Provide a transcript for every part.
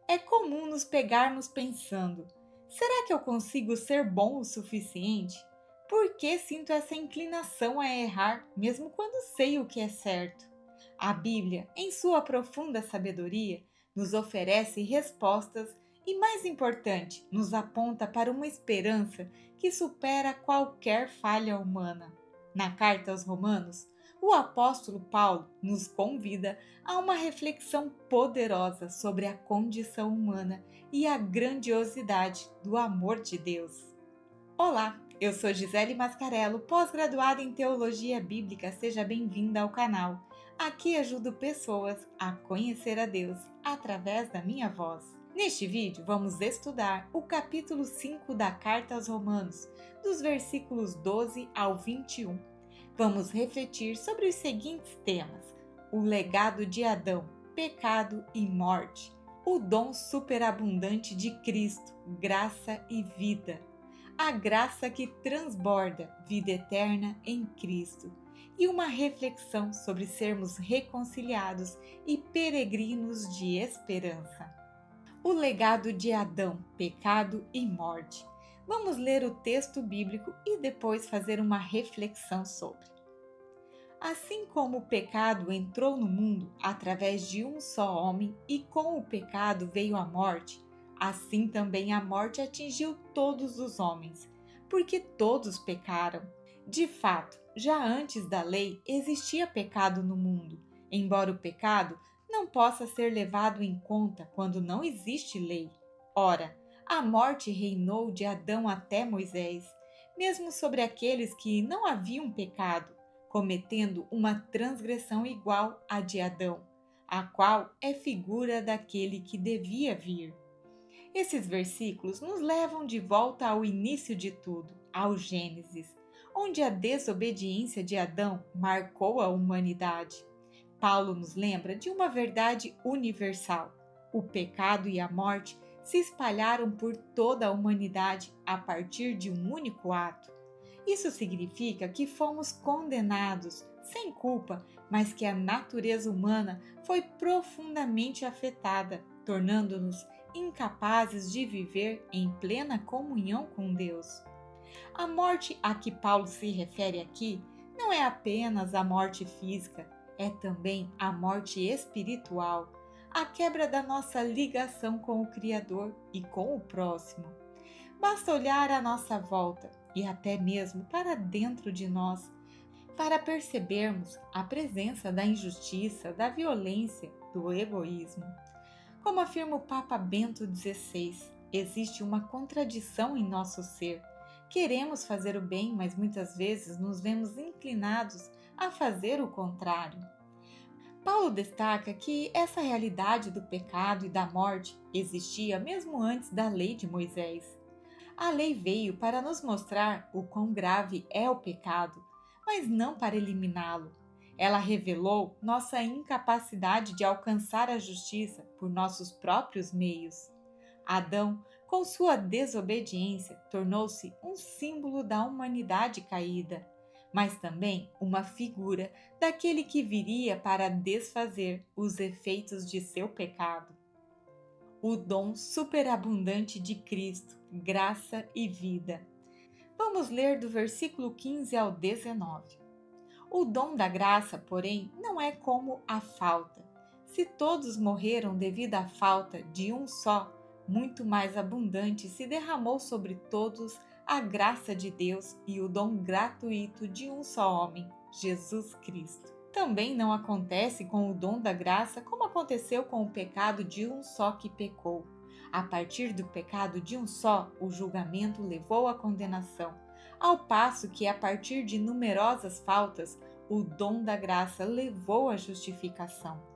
É comum nos pegarmos pensando: será que eu consigo ser bom o suficiente? Por que sinto essa inclinação a errar, mesmo quando sei o que é certo? A Bíblia, em sua profunda sabedoria, nos oferece respostas e, mais importante, nos aponta para uma esperança que supera qualquer falha humana. Na carta aos Romanos, o apóstolo Paulo nos convida a uma reflexão poderosa sobre a condição humana e a grandiosidade do amor de Deus. Olá, eu sou Gisele Mascarello, pós-graduada em Teologia Bíblica. Seja bem-vinda ao canal. Aqui ajudo pessoas a conhecer a Deus através da minha voz. Neste vídeo, vamos estudar o capítulo 5 da Carta aos Romanos, dos versículos 12 ao 21. Vamos refletir sobre os seguintes temas: o legado de Adão, pecado e morte, o dom superabundante de Cristo, graça e vida, a graça que transborda, vida eterna em Cristo, e uma reflexão sobre sermos reconciliados e peregrinos de esperança. O legado de Adão, pecado e morte. Vamos ler o texto bíblico e depois fazer uma reflexão sobre. Assim como o pecado entrou no mundo através de um só homem e com o pecado veio a morte, assim também a morte atingiu todos os homens, porque todos pecaram. De fato, já antes da lei existia pecado no mundo, embora o pecado não possa ser levado em conta quando não existe lei. Ora, a morte reinou de Adão até Moisés, mesmo sobre aqueles que não haviam pecado, cometendo uma transgressão igual à de Adão, a qual é figura daquele que devia vir. Esses versículos nos levam de volta ao início de tudo, ao Gênesis, onde a desobediência de Adão marcou a humanidade. Paulo nos lembra de uma verdade universal: o pecado e a morte se espalharam por toda a humanidade a partir de um único ato. Isso significa que fomos condenados, sem culpa, mas que a natureza humana foi profundamente afetada, tornando-nos incapazes de viver em plena comunhão com Deus. A morte a que Paulo se refere aqui não é apenas a morte física, é também a morte espiritual, a quebra da nossa ligação com o Criador e com o próximo. Basta olhar à nossa volta e até mesmo para dentro de nós para percebermos a presença da injustiça, da violência, do egoísmo. Como afirma o Papa Bento XVI, existe uma contradição em nosso ser. Queremos fazer o bem, mas muitas vezes nos vemos inclinados a fazer o contrário. Paulo destaca que essa realidade do pecado e da morte existia mesmo antes da lei de Moisés. A lei veio para nos mostrar o quão grave é o pecado, mas não para eliminá-lo. Ela revelou nossa incapacidade de alcançar a justiça por nossos próprios meios. Adão, com sua desobediência, tornou-se um símbolo da humanidade caída, mas também uma figura daquele que viria para desfazer os efeitos de seu pecado. O dom superabundante de Cristo, graça e vida. Vamos ler do versículo 15 ao 19. O dom da graça, porém, não é como a falta. Se todos morreram devido à falta de um só, muito mais abundante se derramou sobre todos a graça de Deus e o dom gratuito de um só homem, Jesus Cristo. Também não acontece com o dom da graça como aconteceu com o pecado de um só que pecou. A partir do pecado de um só, o julgamento levou à condenação, ao passo que a partir de numerosas faltas, o dom da graça levou à justificação.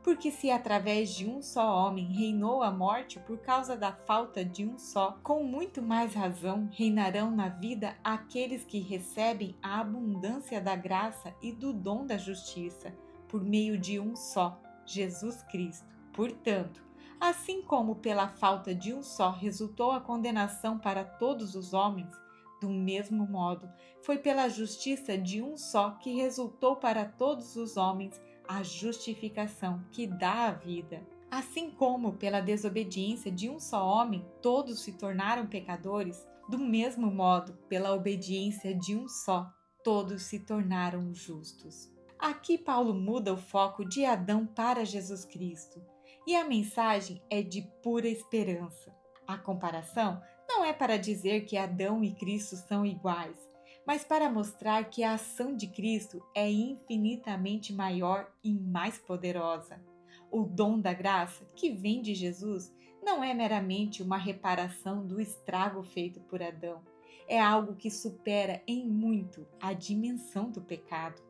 Porque se através de um só homem reinou a morte por causa da falta de um só, com muito mais razão reinarão na vida aqueles que recebem a abundância da graça e do dom da justiça, por meio de um só, Jesus Cristo. Portanto, assim como pela falta de um só resultou a condenação para todos os homens, do mesmo modo, foi pela justiça de um só que resultou para todos os homens a justificação que dá a vida. Assim como pela desobediência de um só homem todos se tornaram pecadores, do mesmo modo, pela obediência de um só, todos se tornaram justos. Aqui Paulo muda o foco de Adão para Jesus Cristo, e a mensagem é de pura esperança. A comparação não é para dizer que Adão e Cristo são iguais, mas para mostrar que a ação de Cristo é infinitamente maior e mais poderosa. O dom da graça que vem de Jesus não é meramente uma reparação do estrago feito por Adão. É algo que supera em muito a dimensão do pecado.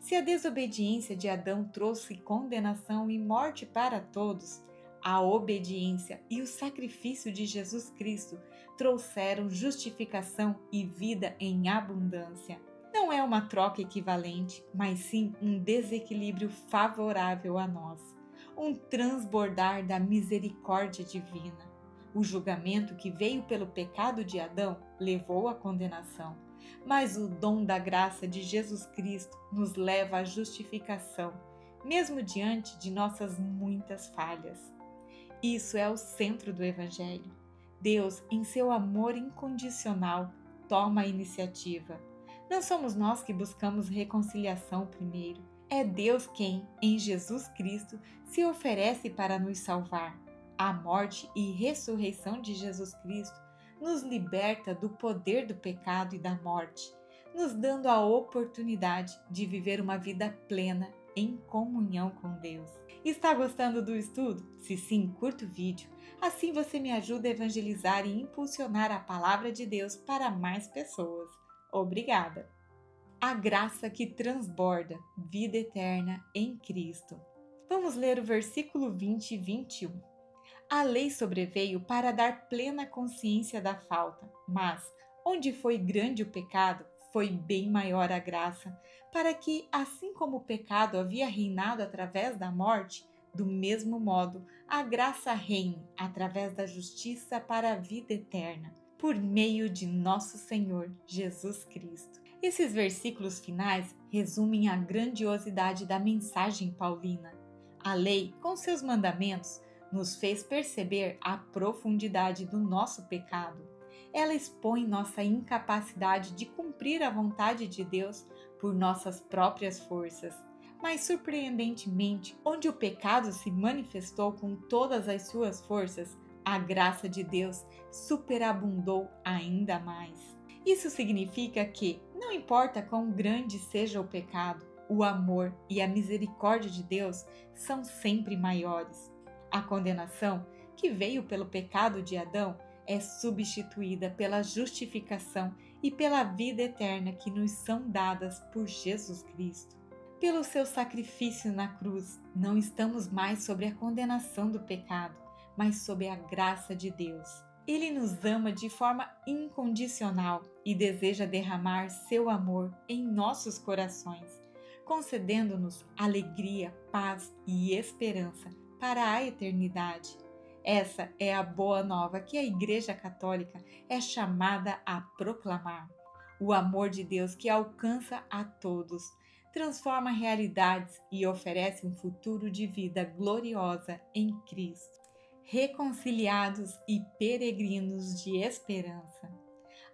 Se a desobediência de Adão trouxe condenação e morte para todos, a obediência e o sacrifício de Jesus Cristo trouxeram justificação e vida em abundância. Não é uma troca equivalente, mas sim um desequilíbrio favorável a nós, um transbordar da misericórdia divina. O julgamento que veio pelo pecado de Adão levou à condenação, mas o dom da graça de Jesus Cristo nos leva à justificação, mesmo diante de nossas muitas falhas. Isso é o centro do Evangelho. Deus, em seu amor incondicional, toma a iniciativa. Não somos nós que buscamos reconciliação primeiro. É Deus quem, em Jesus Cristo, se oferece para nos salvar. A morte e ressurreição de Jesus Cristo nos liberta do poder do pecado e da morte, nos dando a oportunidade de viver uma vida plena em comunhão com Deus. Está gostando do estudo? Se sim, curta o vídeo. Assim você me ajuda a evangelizar e impulsionar a palavra de Deus para mais pessoas. Obrigada! A graça que transborda, vida eterna em Cristo. Vamos ler o versículo 20 e 21. A lei sobreveio para dar plena consciência da falta, mas, onde foi grande o pecado, foi bem maior a graça, para que, assim como o pecado havia reinado através da morte, do mesmo modo a graça reine através da justiça para a vida eterna, por meio de nosso Senhor Jesus Cristo. Esses versículos finais resumem a grandiosidade da mensagem paulina. A lei, com seus mandamentos, nos fez perceber a profundidade do nosso pecado. Ela expõe nossa incapacidade de cumprir a vontade de Deus por nossas próprias forças. Mas, surpreendentemente, onde o pecado se manifestou com todas as suas forças, a graça de Deus superabundou ainda mais. Isso significa que, não importa quão grande seja o pecado, o amor e a misericórdia de Deus são sempre maiores. A condenação, que veio pelo pecado de Adão, é substituída pela justificação e pela vida eterna que nos são dadas por Jesus Cristo. Pelo seu sacrifício na cruz, não estamos mais sob a condenação do pecado, mas sob a graça de Deus. Ele nos ama de forma incondicional e deseja derramar seu amor em nossos corações, concedendo-nos alegria, paz e esperança para a eternidade. Essa é a boa nova que a Igreja Católica é chamada a proclamar. O amor de Deus que alcança a todos, transforma realidades e oferece um futuro de vida gloriosa em Cristo. Reconciliados e peregrinos de esperança.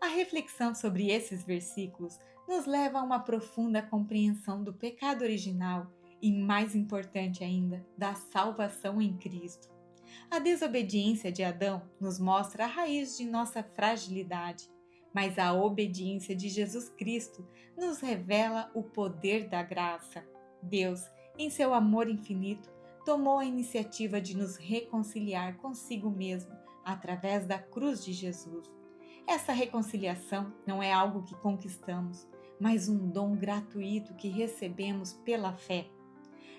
A reflexão sobre esses versículos nos leva a uma profunda compreensão do pecado original e, mais importante ainda, da salvação em Cristo. A desobediência de Adão nos mostra a raiz de nossa fragilidade, mas a obediência de Jesus Cristo nos revela o poder da graça. Deus, em seu amor infinito, tomou a iniciativa de nos reconciliar consigo mesmo através da cruz de Jesus. Essa reconciliação não é algo que conquistamos, mas um dom gratuito que recebemos pela fé.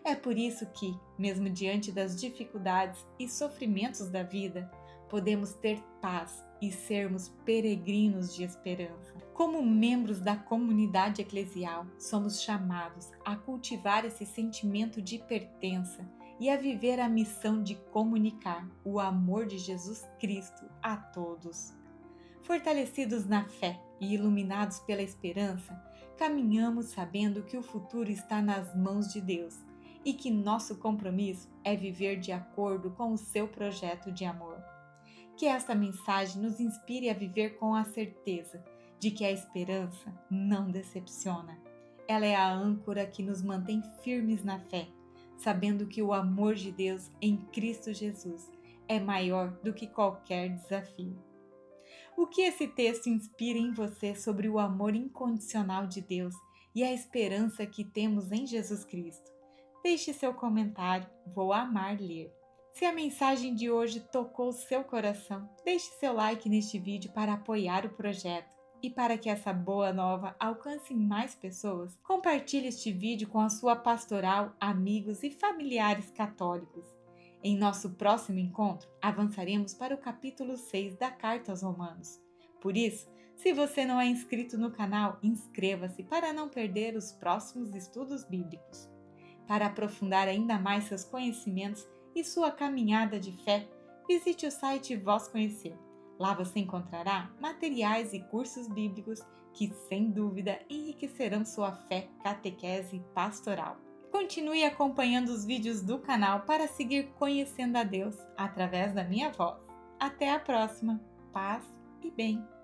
É por isso que, mesmo diante das dificuldades e sofrimentos da vida, podemos ter paz e sermos peregrinos de esperança. Como membros da comunidade eclesial, somos chamados a cultivar esse sentimento de pertença e a viver a missão de comunicar o amor de Jesus Cristo a todos. Fortalecidos na fé e iluminados pela esperança, caminhamos sabendo que o futuro está nas mãos de Deus e que nosso compromisso é viver de acordo com o seu projeto de amor. Que esta mensagem nos inspire a viver com a certeza de que a esperança não decepciona. Ela é a âncora que nos mantém firmes na fé, sabendo que o amor de Deus em Cristo Jesus é maior do que qualquer desafio. O que esse texto inspira em você sobre o amor incondicional de Deus e a esperança que temos em Jesus Cristo? Deixe seu comentário, vou amar ler. Se a mensagem de hoje tocou seu coração, deixe seu like neste vídeo para apoiar o projeto. E para que essa boa nova alcance mais pessoas, compartilhe este vídeo com a sua pastoral, amigos e familiares católicos. Em nosso próximo encontro, avançaremos para o capítulo 6 da Carta aos Romanos. Por isso, se você não é inscrito no canal, inscreva-se para não perder os próximos estudos bíblicos. Para aprofundar ainda mais seus conhecimentos e sua caminhada de fé, visite o site Vós Conhecer. Lá você encontrará materiais e cursos bíblicos que, sem dúvida, enriquecerão sua fé, catequese e pastoral. Continue acompanhando os vídeos do canal para seguir conhecendo a Deus através da minha voz. Até a próxima! Paz e bem!